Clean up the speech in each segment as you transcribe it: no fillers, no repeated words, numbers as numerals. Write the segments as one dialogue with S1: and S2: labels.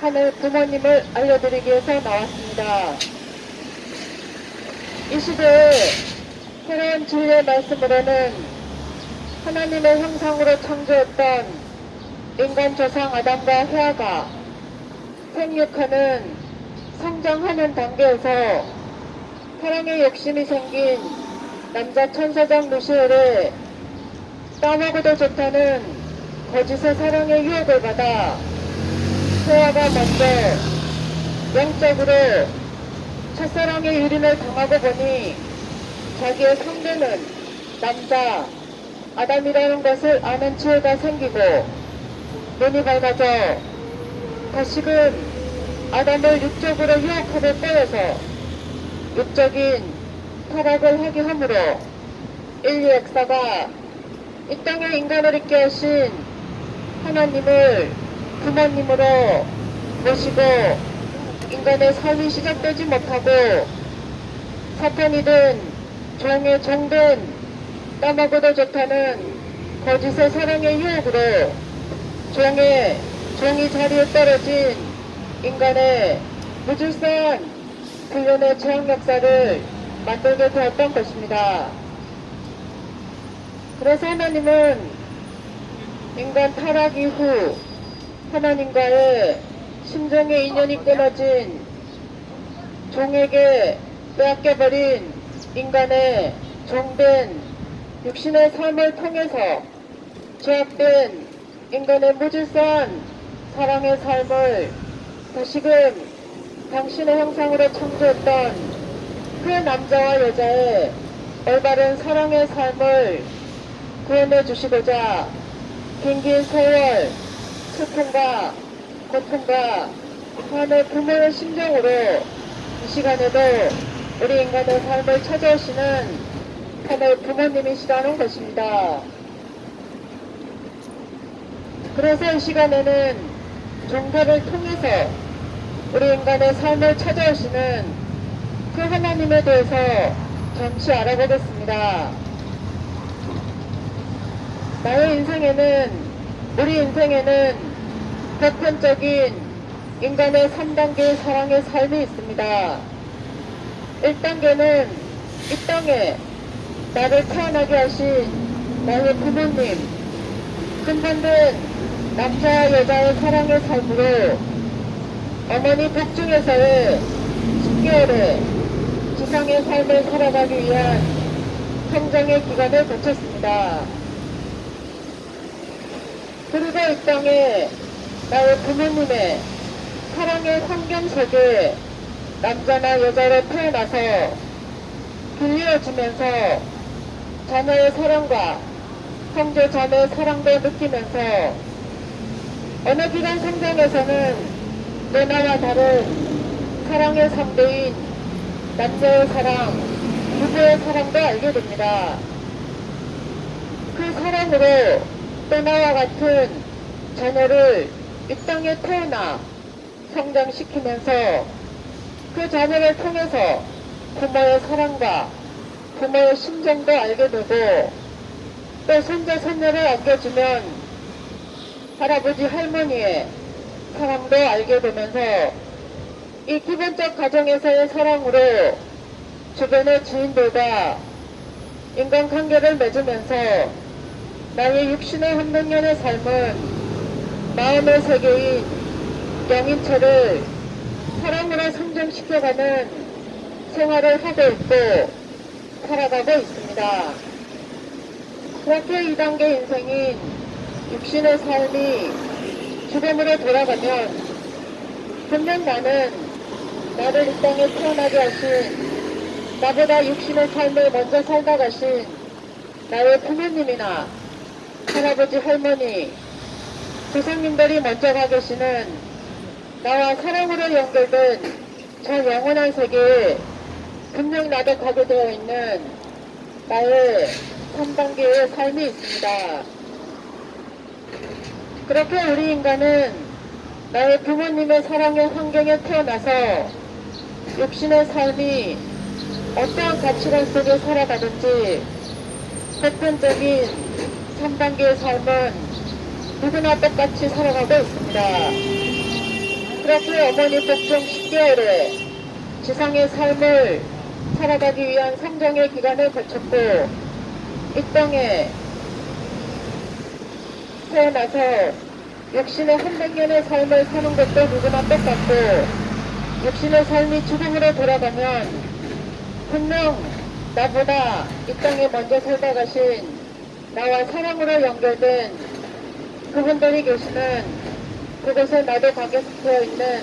S1: 하늘 부모님을 알려드리기 위해서 나왔습니다. 이 시대에 새로운 진리의 말씀으로는 하나님의 형상으로 창조했던 인간 조상 아담과 헤아가 생육하는 성장하는 단계에서 사랑의 욕심이 생긴 남자 천사장 루시엘의 따먹어도 좋다는 거짓의 사랑의 유혹을 받아 헤아가 먼저 영적으로 첫사랑의 유린을 당하고 보니 자기의 상대는 남자 아담이라는 것을 아는 지혜가 생기고 눈이 밝아져 다시금 아담을 육적으로 유혹하려 꺼여서 육적인 타락을 하게 하므로 인류 역사가 이 땅에 인간을 있게 하신 하나님을 부모님으로 모시고 인간의 삶이 시작되지 못하고 사탄이든 종의 종든 따먹어도 좋다는 거짓의 사랑의 유혹으로 종이 자리에 떨어진 인간의 무질서한 불륜의 죄악 역사를 만들게 되었던 것입니다. 그래서 하나님은 인간 타락 이후 하나님과의 심정의 인연이 끊어진 종에게 빼앗겨버린 인간의 종된 육신의 삶을 통해서 죄악된 인간의 무질서한 사랑의 삶을 다시금 당신의 형상으로 창조했던 그 남자와 여자의 올바른 사랑의 삶을 구원해 주시고자 긴긴 세월 슬픔과 고통과 하나의 부모의 심정으로 이 시간에도 우리 인간의 삶을 찾아오시는 하나의 부모님이시라는 것입니다. 그래서 이 시간에는 종교를 통해서 우리 인간의 삶을 찾아오시는 그 하나님에 대해서 잠시 알아보겠습니다. 우리 인생에는 보편적인 인간의 3단계의 사랑의 삶이 있습니다. 1단계는 이 땅에 나를 태어나게 하신 나의 부모님, 근본된 남자와 여자의 사랑의 삶으로 어머니 복중에서의 10개월의 지상의 삶을 살아가기 위한 성장의 기간을 거쳤습니다. 그리고 이 땅에 나의 부모님의 사랑의 환경 속에 남자나 여자로 태어나서 길리어지면서 자녀의 사랑과 형제 자매의 사랑도 느끼면서 어느 기간 성장에서는 내 나와 다른 사랑의 상대인 남녀의 사랑, 부부의 사랑도 알게 됩니다. 그 사랑으로 또 나와 같은 자녀를 이 땅에 태어나 성장시키면서 그 자녀를 통해서 부모의 사랑과 부모의 심정도 알게 되고 또 손자 손녀를 안겨주면 할아버지 할머니의 사랑도 알게 되면서 이 기본적 가정에서의 사랑으로 주변의 지인들과 인간관계를 맺으면서 나의 육신의 한백년의 삶은 마음의 세계인 영인체를 사랑으로 성장시켜가는 생활을 하고 있고 살아가고 있습니다. 그렇게 2단계 인생인 육신의 삶이 죽음으로 돌아가면 분명 나는 나를 이 땅에 태어나게 하신 나보다 육신의 삶을 먼저 살다 가신 나의 부모님이나 할아버지 할머니 조상님들이 먼저 가 계시는 나와 사랑으로 연결된 저 영원한 세계에 분명 나도 가게 되어 있는 나의 3단계의 삶이 있습니다. 그렇게 우리 인간은 나의 부모님의 사랑의 환경에 태어나서 육신의 삶이 어떠한 가치관 속에 살아가든지 보편적인 3단계의 삶은 누구나 똑같이 살아가고 있습니다. 그렇게 어머니 복종 10개월에 지상의 삶을 살아가기 위한 성정의 기간을 거쳤고 이 땅에 태어나서 육신의 300년의 삶을 사는 것도 누구나 똑같고 육신의 삶이 죽음으로 돌아가면 분명 나보다 이 땅에 먼저 살다 가신 나와 사랑으로 연결된 그분들이 계시는 그곳에 나도 각역되어 있는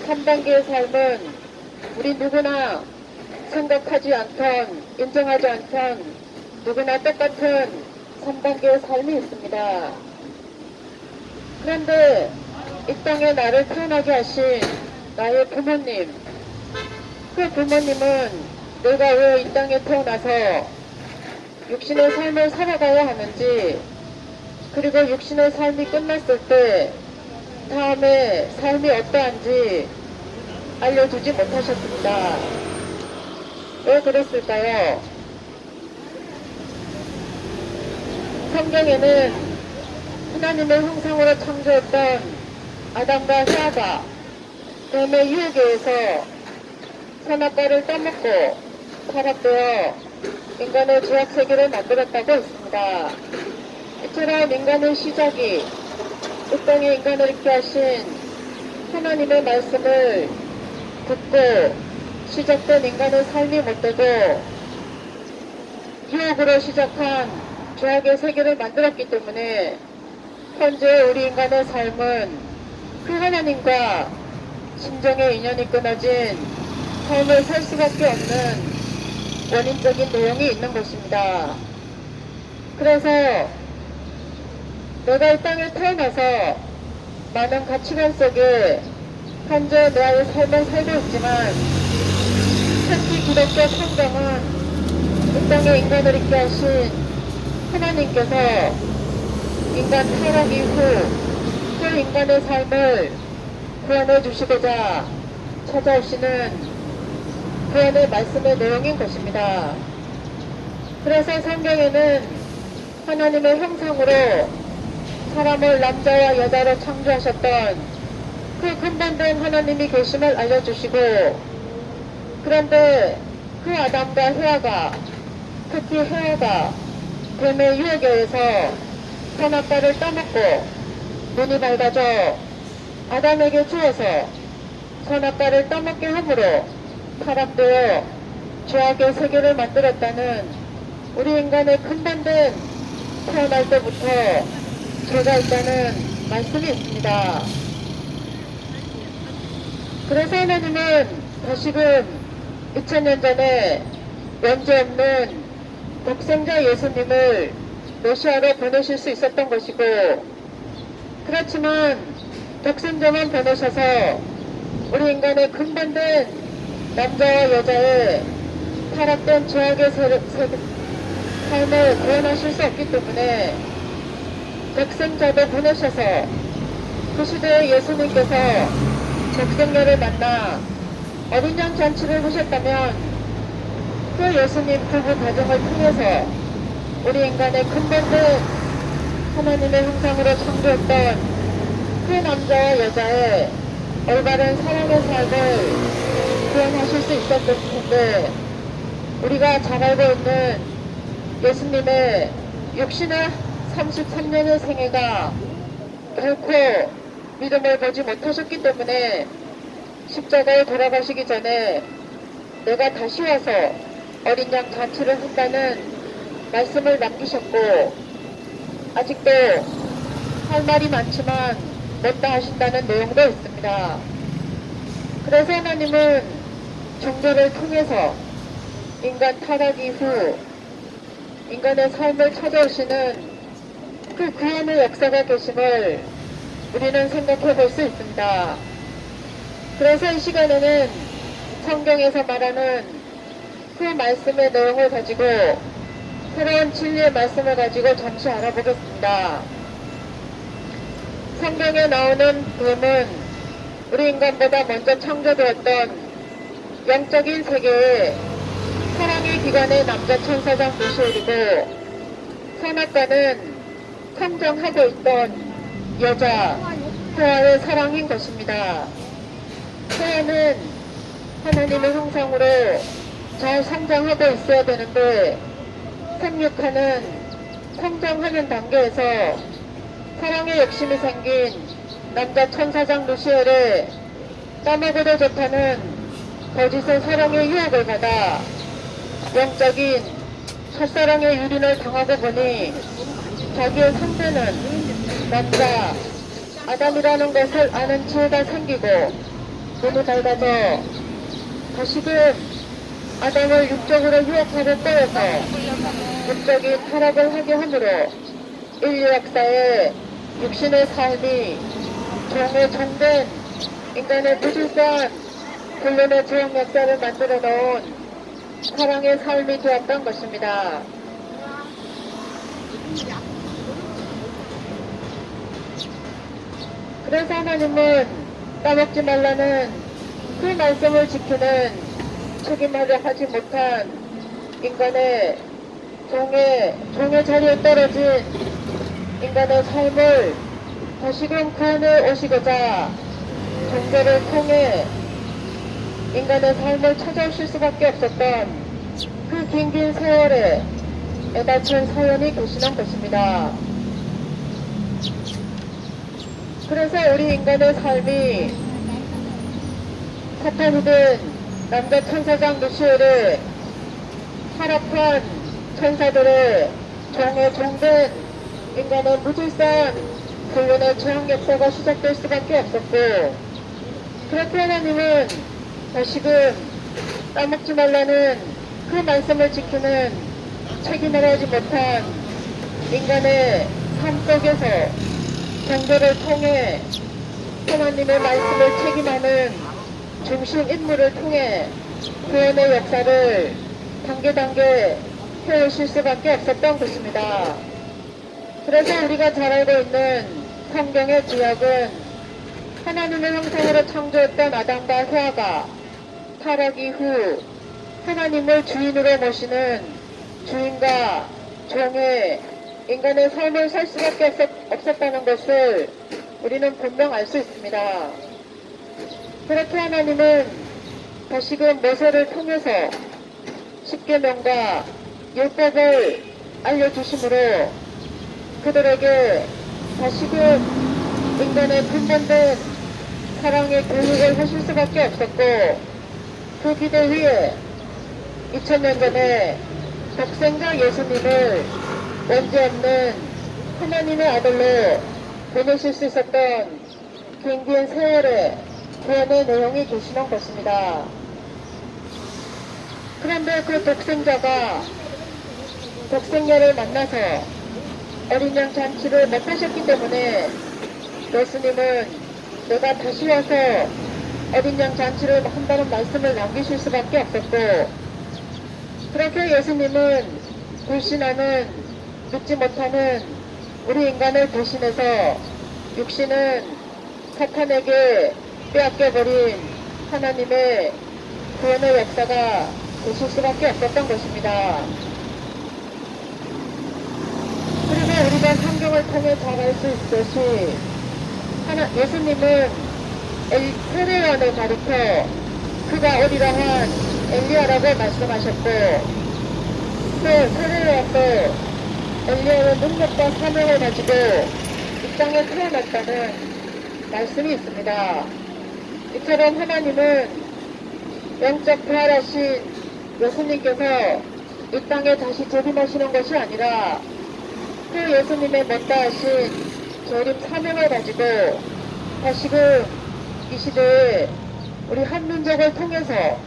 S1: 3단계의 삶은 우리 누구나 생각하지 않던 인정하지 않던 누구나 똑같은 3단계의 삶이 있습니다. 그런데 이 땅에 나를 태어나게 하신 나의 부모님, 그 부모님은 내가 왜 이 땅에 태어나서 육신의 삶을 살아가야 하는지, 그리고 육신의 삶이 끝났을 때 다음에 삶이 어떠한지 알려주지 못하셨습니다. 왜 그랬을까요? 성경에는 하나님의 형상으로 창조했던 아담과 하와가 뱀의 유혹에서 선악과를 따먹고 타락되어 인간의 죄악 세계를 만들었다고 했습니다. 이처럼 인간의 시작이 이 땅에 인간을 있게 하신 하나님의 말씀을 듣고 시작된 인간의 삶이 못되고 유혹으로 시작한 죄악의 세계를 만들었기 때문에 현재 우리 인간의 삶은 그 하나님과 심정의 인연이 끊어진 삶을 살 수밖에 없는 원인적인 내용이 있는 것입니다. 그래서 내가 이 땅에 태어나서 많은 가치관 속에 현재 나의 삶을 살고 있지만 특히 기독교 성경은 이 땅에 인간을 있게 하신 하나님께서 인간 타락 이후 그 인간의 삶을 구원해 주시고자 찾아오시는 구원의 말씀의 내용인 것입니다. 그래서 성경에는 하나님의 형상으로 사람을 남자와 여자로 창조하셨던 그 근본된 하나님이 계심을 알려주시고, 그런데 그 아담과 헤아가, 특히 헤아가 뱀의 유혹에 의해서 선악과를 따먹고 눈이 밝아져 아담에게 주어서 선악과를 따먹게 함으로 타락되어 죄악의 세계를 만들었다는 우리 인간의 근본된 태어날 때부터 죄가 있다는 말씀이 있습니다. 그래서 하나님은 다시금 2000년 전에 원죄 없는 독생자 예수님을 메시아로 보내실 수 있었던 것이고, 그렇지만 독생자만 보내셔서 우리 인간의 근본된 남자와 여자의 타락된 죄악의 삶을 구원하실 수 없기 때문에 독생자도 보내셔서 그 시대에 예수님께서 독생녀를 만나 어린 양 잔치를 하셨다면 그 예수님 부부 가정을 통해서 우리 인간의 근본된 하나님의 형상으로 창조했던 그 남자와 여자의 올바른 사랑의 삶을 구원하실 수 있었을 텐데, 우리가 잘 알고 있는 예수님의 육신의 33년의 생애가 결코 믿음을 보지 못하셨기 때문에 십자가에 돌아가시기 전에 내가 다시 와서 어린 양 잔치를 한다는 말씀을 남기셨고, 아직도 할 말이 많지만 못다 하신다는 내용도 있습니다. 그래서 하나님은 종교를 통해서 인간 타락 이후 인간의 삶을 찾아오시는 그 구원의 역사가 계심을 우리는 생각해 볼 수 있습니다. 그래서 이 시간에는 성경에서 말하는 그 말씀의 내용을 가지고, 새로운 진리의 말씀을 가지고 잠시 알아보겠습니다. 성경에 나오는 뱀은 우리 인간보다 먼저 창조되었던 영적인 세계에 사랑의 기관의 남자 천사장 미시엘이고, 선악과는 상정하고 있던 여자 태아의 사랑인 것입니다. 태아는 하나님의 형상으로 잘 성장하고 있어야 되는데 생육하는 성장하는 단계에서 사랑의 욕심이 생긴 남자 천사장 루시엘에 까먹어도 좋다는 거짓의 사랑의 유혹을 받아 영적인 첫사랑의 유린을 당하고 보니 자기의 상대는 남자 아담이라는 것을 아는 지혜가 생기고 눈이 밝아져 다시금 아담을 육적으로 유혹하려 떠어서 육적인 타락을 하게 함으로 인류 역사에 육신의 삶이 종의 종된 인간의 무질서한 근련의 죄악 역사를 만들어 놓은 사랑의 삶이 되었던 것입니다. 그래서 하나님은 까먹지 말라는 그 말씀을 지키는 책임하려 하지 못한 인간의 종의 자리에 떨어진 인간의 삶을 다시금 구원해 오시고자 종교를 통해 인간의 삶을 찾아오실 수밖에 없었던 그 긴 세월에 애달픈 사연이 계시는 것입니다. 그래서 우리 인간의 삶이 사탄이든 남자 천사장 루시엘의 타락한 천사들의 종의 종된 인간의 무질서한 불륜의 죄악 역사가 시작될 수밖에 없었고, 그렇게 하나님은 다시금 까먹지 말라는 그 말씀을 지키는 책임을 하지 못한 인간의 삶 속에서 종교를 통해 하나님의 말씀을 책임하는 중심 인물을 통해 구원의 역사를 단계 해오실 수밖에 없었던 것입니다. 그래서 우리가 잘 알고 있는 성경의 구약은 하나님의 형상으로 창조했던 아담과 헤아가 타락 이후 하나님을 주인으로 모시는 주인과 종의 인간의 삶을 살 수밖에 없었다는 것을 우리는 분명 알 수 있습니다. 그렇게 하나님은 다시금 모세를 통해서 십계명과 율법을 알려주심으로 그들에게 다시금 인간의 근본된 사랑의 교육을 하실 수밖에 없었고, 그 기대 위에 2000년 전에 독생자 예수님을 원죄없는 하나님의 아들로 보내실 수 있었던 긴 세월의 구원의 내용이 계시는 것입니다. 그런데 그 독생자가 독생녀를 만나서 어린 양 잔치를 못하셨기 때문에 예수님은 내가 다시 와서 어린 양 잔치를 한다는 말씀을 남기실 수밖에 없었고, 그렇게 예수님은 불신하는 믿지 못하는 우리 인간을 대신해서 육신은 사탄에게 빼앗겨버린 하나님의 구원의 역사가 되실 수밖에 없었던 것입니다. 그리고 우리가 성경을 통해 잘 알 수 있듯이 예수님은 세례요한을 가리켜 그가 오리라 한 엘리야라고 말씀하셨고, 그 세례요한도 엘리야의 능력과 사명을 가지고 이 땅에 태어났다는 말씀이 있습니다. 이처럼 하나님은 영적 부활하신 예수님께서 이 땅에 다시 재림하시는 것이 아니라 그 예수님의 못다하신 재림 사명을 가지고 다시금 이 시대에 우리 한민족을 통해서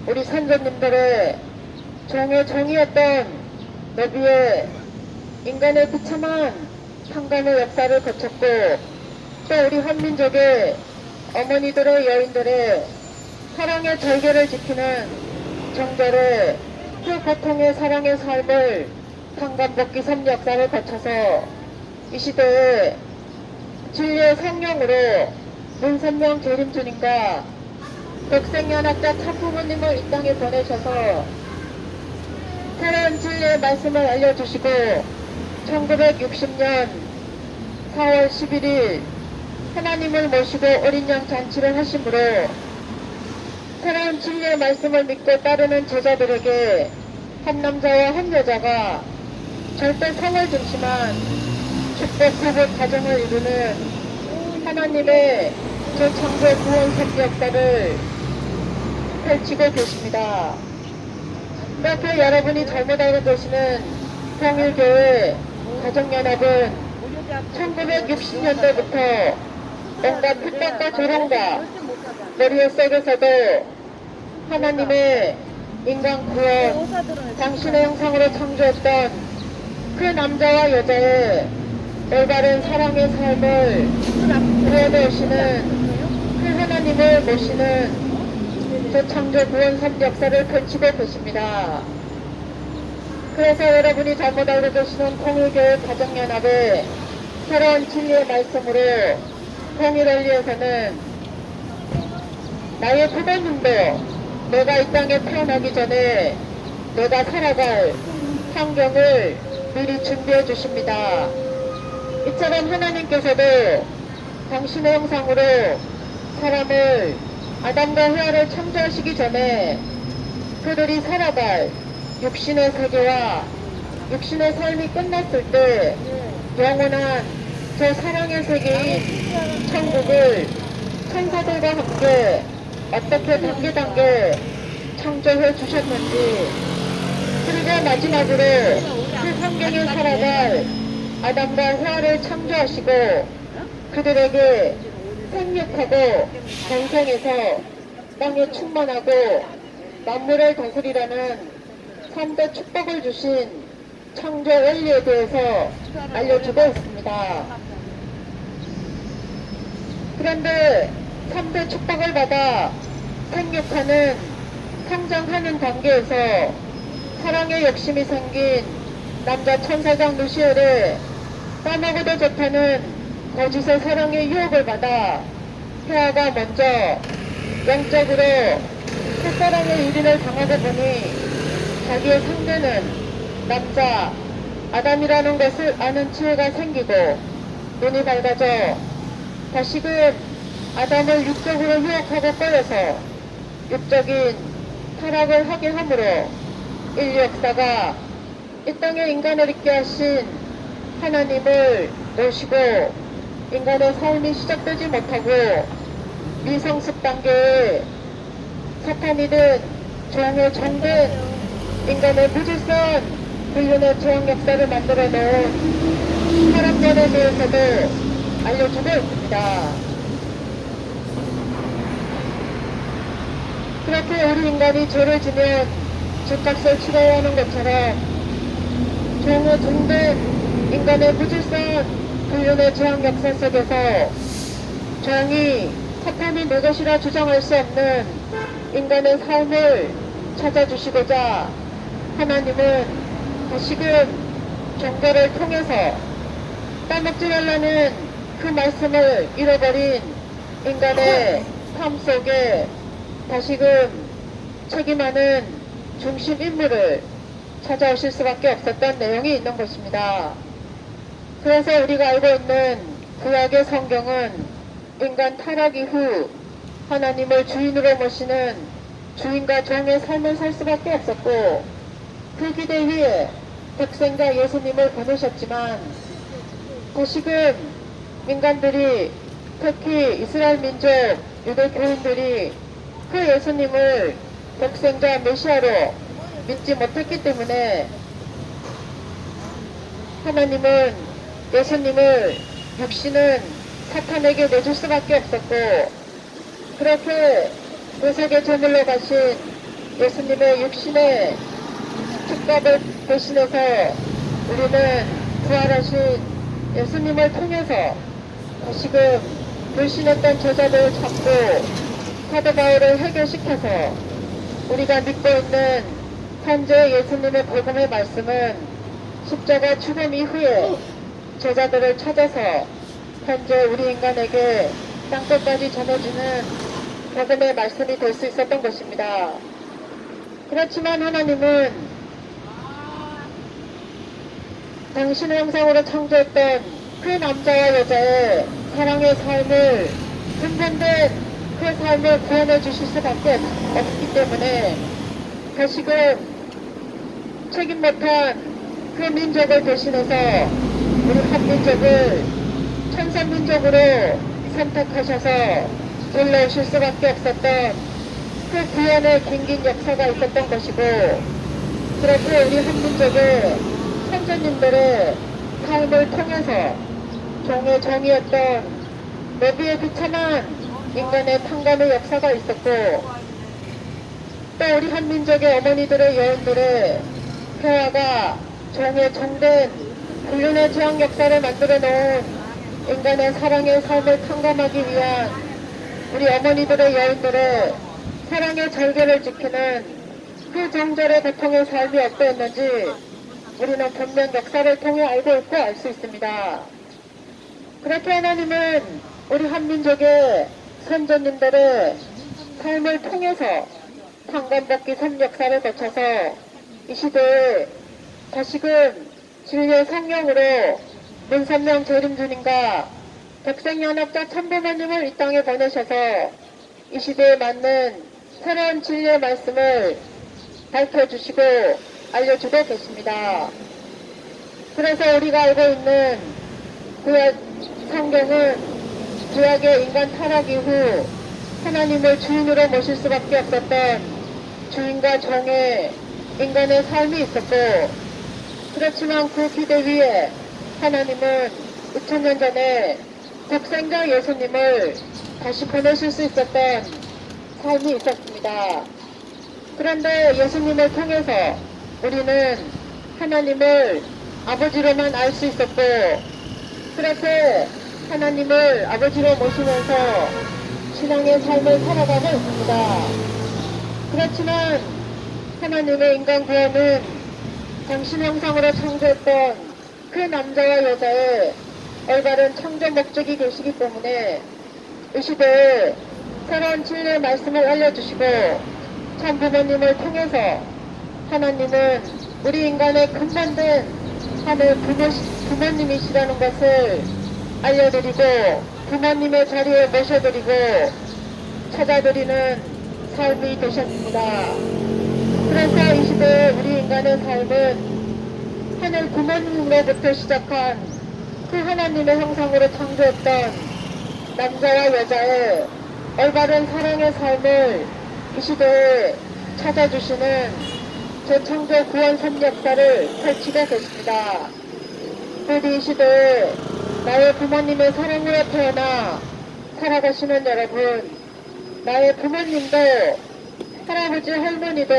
S1: 우리 선조님들의 종의 종이었던 너비의 인간의 비참한 상간의 역사를 거쳤고, 또 우리 한민족의 어머니들의 여인들의 사랑의 절개를 지키는 정절의 그 고통의 사랑의 삶을 상간복귀 삶 역사를 거쳐서 이 시대에 진리의 성령으로 문선명 재림주님과 독생연합자 참부모님을 이 땅에 보내셔서 새로운 진리의 말씀을 알려주시고 1960년 4월 11일 하나님을 모시고 어린 양 잔치를 하심으로 새로운 진리의 말씀을 믿고 따르는 제자들에게 한 남자와 한 여자가 절대 성을 중심한 축복 회복 가정을 이루는 하나님의 재창조 구원섭 역사를 펼치고 계십니다. 그렇게 여러분이 잘못 알고 계시는 통일교회 가정연합은 1960년대부터 온갖 특권과 조롱과 머리에 속에서도 하나님의 인간 구원, 당신의 형상으로 창조했던 그 남자와 여자의 올바른 사랑의 삶을 구해내시는 그 하나님을 모시는 재창조 구원섭 역사를 펼치고 계십니다. 그래서 여러분이 잘못 알고 계시는 통일교회 가정연합의 새로운 진리의 말씀으로 통일원리에서는 나의 부모님도 내가 이 땅에 태어나기 전에 내가 살아갈 환경을 미리 준비해 주십니다. 이처럼 하나님께서도 당신의 형상으로 사람을 아담과 헤아를 창조하시기 전에 그들이 살아갈 육신의 세계와 육신의 삶이 끝났을 때 영원한 저 사랑의 세계인 천국을 천사들과 함께 어떻게 단계단계 창조해 주셨는지, 그리고 마지막으로 그 환경에 살아갈 아담과 헤아를 창조하시고 그들에게 생육하고 번성해서 땅에 충만하고 만물을 다스리라는 3대 축복을 주신 창조 원리에 대해서 알려주고 있습니다. 그런데 3대 축복을 받아 생육하는, 성장하는 단계에서 사랑의 욕심이 생긴 남자 천사장 루시엘의 까먹어도 좋다는 거짓의 사랑의 유혹을 받아 헤아가 먼저 영적으로 첫사랑의 유린을 당하고 보니 자기의 상대는 남자 아담이라는 것을 아는 지혜가 생기고 눈이 밝아져 다시금 아담을 육적으로 유혹하고 꺼려서 육적인 타락을 하게 하므로 인류 역사가 이 땅에 인간을 있게 하신 하나님을 모시고 인간의 삶이 시작되지 못하고 미성숙 단계에 사탄이든 종의 정된 인간의 무질서한 불륜의 죄악 역사를 만들어 놓은 사람들에 대해서도 알려주고 있습니다. 그렇게 우리 인간이 죄를 지면 죄값을 치러야 하는 것처럼 종의 정된 인간의 무질서한 불륜의 죄악 역사 속에서 종이 사탄이 내 것이라 주장할 수 없는 인간의 삶을 찾아주시고자 하나님은 다시금 종교를 통해서 따먹지 말라는 그 말씀을 잃어버린 인간의 삶 속에 다시금 책임하는 중심 인물을 찾아오실 수밖에 없었던 내용이 있는 것입니다. 그래서 우리가 알고 있는 구약의 성경은 인간 타락 이후 하나님을 주인으로 모시는 주인과 종의 삶을 살 수밖에 없었고 그 기대 위에 백성과 예수님을 보내셨지만 다시금 인간들이, 특히 이스라엘 민족 유대 교인들이 그 예수님을 백성자 메시아로 믿지 못했기 때문에 하나님은 예수님을 육신은 사탄에게 내줄 수밖에 없었고, 그렇게 그 제물로 가신 예수님의 육신의 축복을 대신해서 우리는 부활하신 예수님을 통해서 다시금 불신했던 제자들을 잡고 사도 바울을 해결시켜서 우리가 믿고 있는 현재 예수님의 복음의 말씀은 십자가 죽음 이후에 제자들을 찾아서 현재 우리 인간에게 땅끝까지 전해주는 복음의 말씀이 될 수 있었던 것입니다. 그렇지만 하나님은 당신의 형상으로 창조했던 그 남자와 여자의 사랑의 삶을 근본된 그 삶을 구원해 주실 수밖에 없기 때문에 다시금 책임 못한 그 민족을 대신해서 우리 한민족을 천산민족으로 선택하셔서 불러오실 수밖에 없었던 그 구원의 긴긴 역사가 있었던 것이고, 그렇게 우리 한민족의 선조님들의 삶을 통해서 종의 종이었던 노비의 비참한 인간의 판관의 역사가 있었고, 또 우리 한민족의 어머니들의 여인들의 평화가 종의 정된 불륜의 죄악 역사를 만들어 놓은 인간의 사랑의 삶을 탕감하기 위한 우리 어머니들의 여인들의 사랑의 절개를 지키는 그 정절의 고통의 삶이 어떠했는지 우리는 분명 역사를 통해 알고 있고 알 수 있습니다. 그렇게 하나님은 우리 한민족의 선조님들의 삶을 통해서 판관복귀 삶 역사를 거쳐서 이 시대에 다시금 진리의 성령으로 문선명 재림주님과 백생연합자 천부모님을 이 땅에 보내셔서 이 시대에 맞는 새로운 진리의 말씀을 밝혀주시고 알려주고 계십니다. 그래서 우리가 알고 있는 구약 성경은 구약의 인간 타락 이후 하나님을 주인으로 모실 수밖에 없었던 주인과 종의 인간의 삶이 있었고, 그렇지만 그 기대 위에 하나님은 2000년 전에 독생자 예수님을 다시 보내실 수 있었던 삶이 있었습니다. 그런데 예수님을 통해서 우리는 하나님을 아버지로만 알 수 있었고, 그렇게 하나님을 아버지로 모시면서 신앙의 삶을 살아가고 있습니다. 그렇지만 하나님의 인간 구원은 당신 형상으로 창조했던 그 남자와 여자의 올바른 창조 목적이 계시기 때문에 이 시대에 새로운 진리의 말씀을 알려주시고 참 부모님을 통해서 하나님은 우리 인간의 근본된 하늘 부모님이시라는 것을 알려드리고 부모님의 자리에 모셔드리고 찾아드리는 삶이 되셨습니다. 그래서 이 시대에 우리 인간의 삶은 하늘 부모님으로부터 시작한 그 하나님의 형상으로 창조했던 남자와 여자의 올바른 사랑의 삶을 이 시대에 찾아주시는 재창조 구원 선 역사를 펼치고 계십니다. 부디 이 시대에 나의 부모님의 사랑으로 태어나 살아가시는 여러분, 나의 부모님도 할아버지 할머니도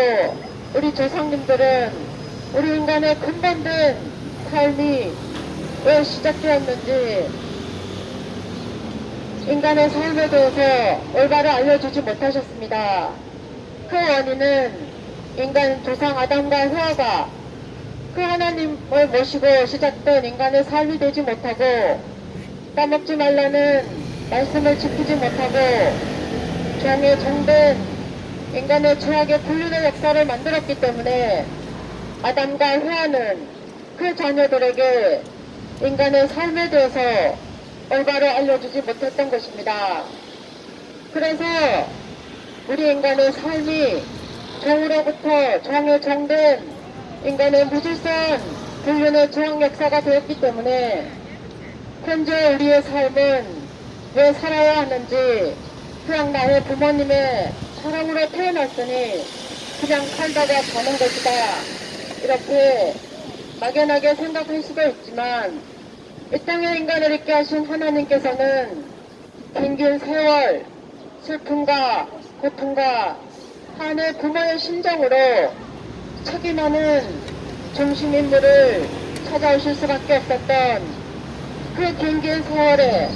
S1: 우리 조상님들은 우리 인간의 근본된 삶이 왜 시작되었는지 인간의 삶에 대해서 올바로 알려주지 못하셨습니다. 그 원인은 인간 조상 아담과 하와가 그 하나님을 모시고 시작된 인간의 삶이 되지 못하고 까먹지 말라는 말씀을 지키지 못하고 종의 정된 인간의 죄악의 불륜의 역사를 만들었기 때문에 아담과 하와는 그 자녀들에게 인간의 삶에 대해서 올바로 알려주지 못했던 것입니다. 그래서 우리 인간의 삶이 종으로부터 종의 정된 인간의 무질서한 불륜의 죄악 역사가 되었기 때문에 현재 우리의 삶은 왜 살아야 하는지, 그냥 나의 부모님의 사랑으로 태어났으니 그냥 살다가 가는 것이다, 이렇게 막연하게 생각할 수도 있지만 이 땅에 인간을 있게 하신 하나님께서는 긴긴 세월 슬픔과 고통과 한의 부모의 심정으로 책임하는 중심인물을 찾아오실 수밖에 없었던 그 긴긴 세월에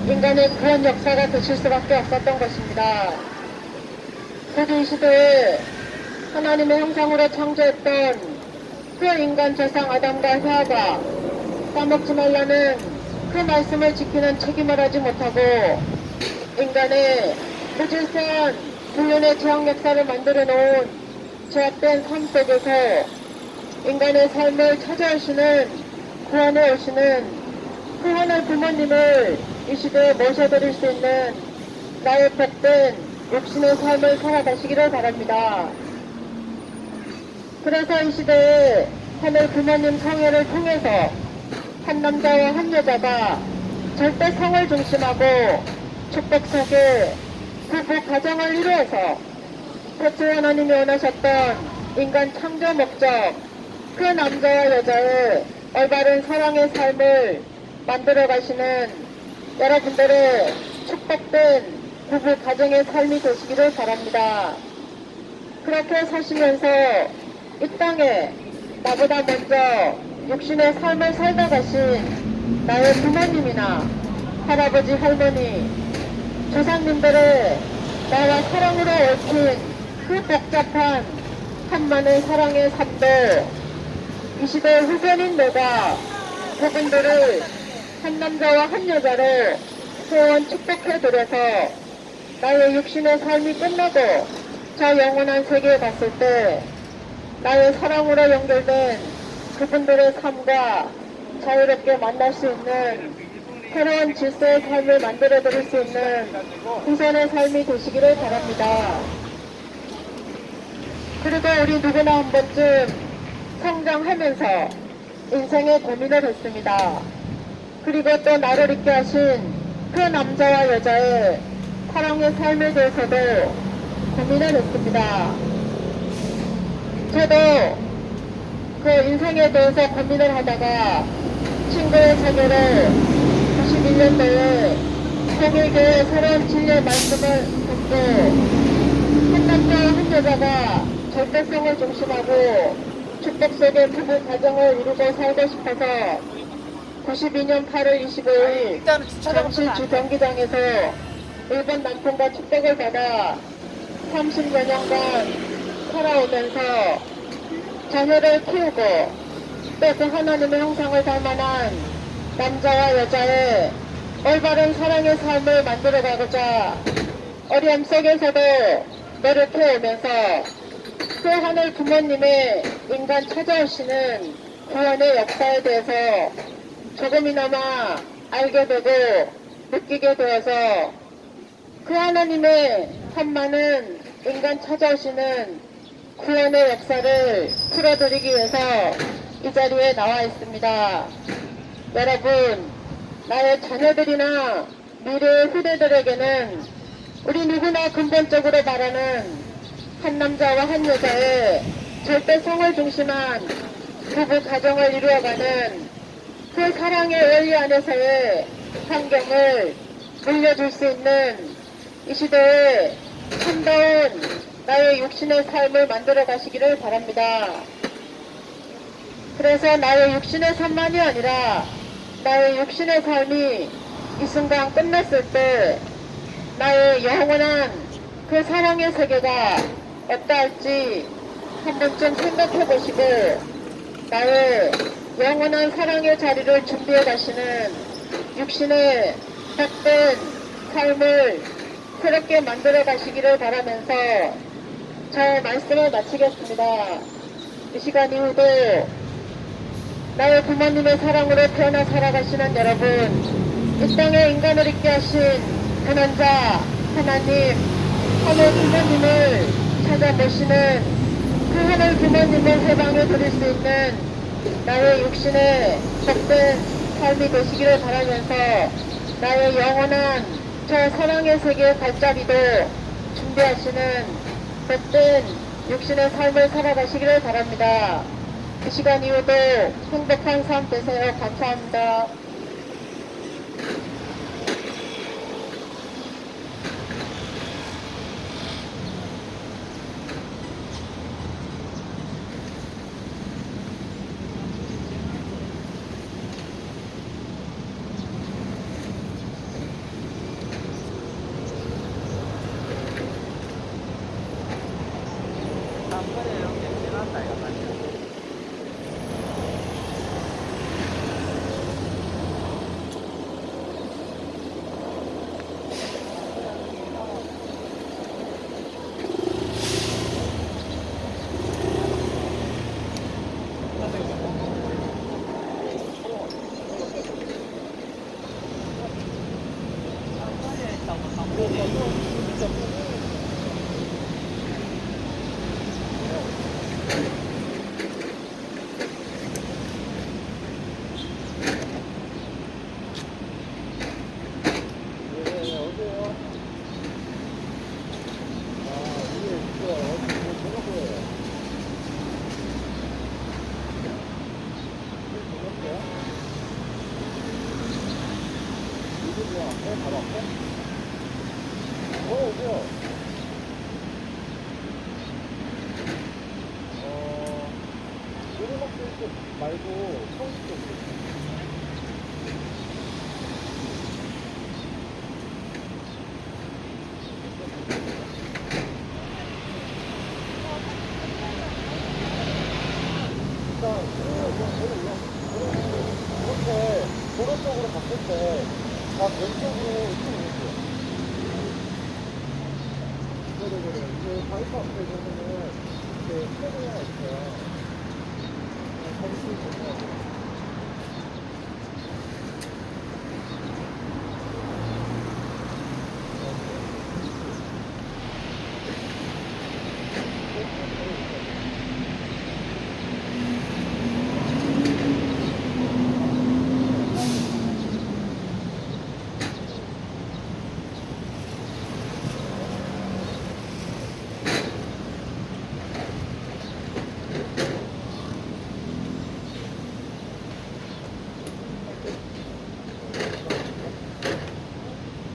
S1: 인간의 구원 역사가 되실 수밖에 없었던 것입니다. 그 시대에 하나님의 형상으로 창조했던 그 인간 조상 아담과 하와가 까먹지 말라는 그 말씀을 지키는 책임을 하지 못하고 인간의 무질서한 불륜의 죄악 역사를 만들어 놓은 죄악된 삶 속에서 인간의 삶을 찾아오시는 구원해 오시는 그 하늘 부모님을 이 시대에 모셔드릴 수 있는 나의 복된 육신의 삶을 살아가시기를 바랍니다. 그래서 이 시대에 하늘 부모님 성회를 통해서 한 남자와 한 여자가 절대 성을 중심하고 축복 속에 부부 가정을 이루어서 태초 하나님이 원하셨던 인간 창조 목적, 그 남자와 여자의 올바른 사랑의 삶을 만들어 가시는 여러분들의 축복된 부부 가정의 삶이 되시기를 바랍니다. 그렇게 사시면서 이 땅에 나보다 먼저 육신의 삶을 살다 가신 나의 부모님이나 할아버지, 할머니, 조상님들의 나와 사랑으로 얽힌 그 복잡한 한많은 사랑의 삶들, 이 시대의 후손인 내가 그분들을 한 남자와 한 여자로 소원 축복해드려서 나의 육신의 삶이 끝나고 저 영원한 세계에 갔을 때 나의 사랑으로 연결된 그분들의 삶과 자유롭게 만날 수 있는 새로운 질서의 삶을 만들어 드릴 수 있는 후손의 삶이 되시기를 바랍니다. 그리고 우리 누구나 한 번쯤 성장하면서 인생의 고민을 했습니다. 그리고 또 나를 있게 하신 그 남자와 여자의 사랑의 삶에 대해서도 고민을 했습니다. 저도 그 인생에 대해서 고민을 하다가 친구의 소개를 91년도에 통일교회 새로운 진리의 말씀을 듣고 한 남자와 한 여자가 절대성을 중심하고 축복 속의 부부 가정을 이루고 살고 싶어서 92년 8월 25일 잠실주 경기장에서 일본 남편과 축복을 받아 30여 년간 살아오면서 자녀를 키우고 또 그 하나님의 형상을 닮아난 남자와 여자의 올바른 사랑의 삶을 만들어가고자 어려움 속에서도 노력해오면서 그 하늘 부모님의 인간 찾아오시는 구원의 역사에 대해서 조금이나마 알게 되고 느끼게 되어서 그 하나님의 한많은 인간 찾아오시는 구원의 역사를 풀어드리기 위해서 이 자리에 나와 있습니다. 여러분, 나의 자녀들이나 미래의 후대들에게는 우리 누구나 근본적으로 말하는 한 남자와 한 여자의 절대성을 중심한 부부 가정을 이루어가는 그 사랑의 원리 안에서의 환경을 물려줄 수 있는 이 시대에 참다운 나의 육신의 삶을 만들어 가시기를 바랍니다. 그래서 나의 육신의 삶만이 아니라 나의 육신의 삶이 이 순간 끝났을 때 나의 영원한 그 사랑의 세계가 어떠할지 한 번쯤 생각해 보시고 나의 영원한 사랑의 자리를 준비해 가시는 육신의 복된 삶을 새롭게 만들어 가시기를 바라면서 저의 말씀을 마치겠습니다. 이 시간 이후도 나의 부모님의 사랑으로 태어나 살아가시는 여러분, 이 땅에 인간을 있게 하신 근원자 하나님, 하늘 부모님을 찾아보시는 그 하늘 부모님을 해방해 드릴 수 있는 나의 육신의 복된 삶이 되시기를 바라면서 나의 영원한 저 사랑의 세계의 발자리도 준비하시는 복된 육신의 삶을 살아가시기를 바랍니다. 이 시간 이후도 행복한 삶 되세요. 감사합니다.
S2: 쪽 말고 서울 쪽으로. 일단 이렇게 도로 쪽으로 갔을 때 다 왼쪽으로 쭉 오세요. 네네네. 이제 바이크 앞에 보면은 이렇게 트레일러가 있어요. 거기 쭉 오세요.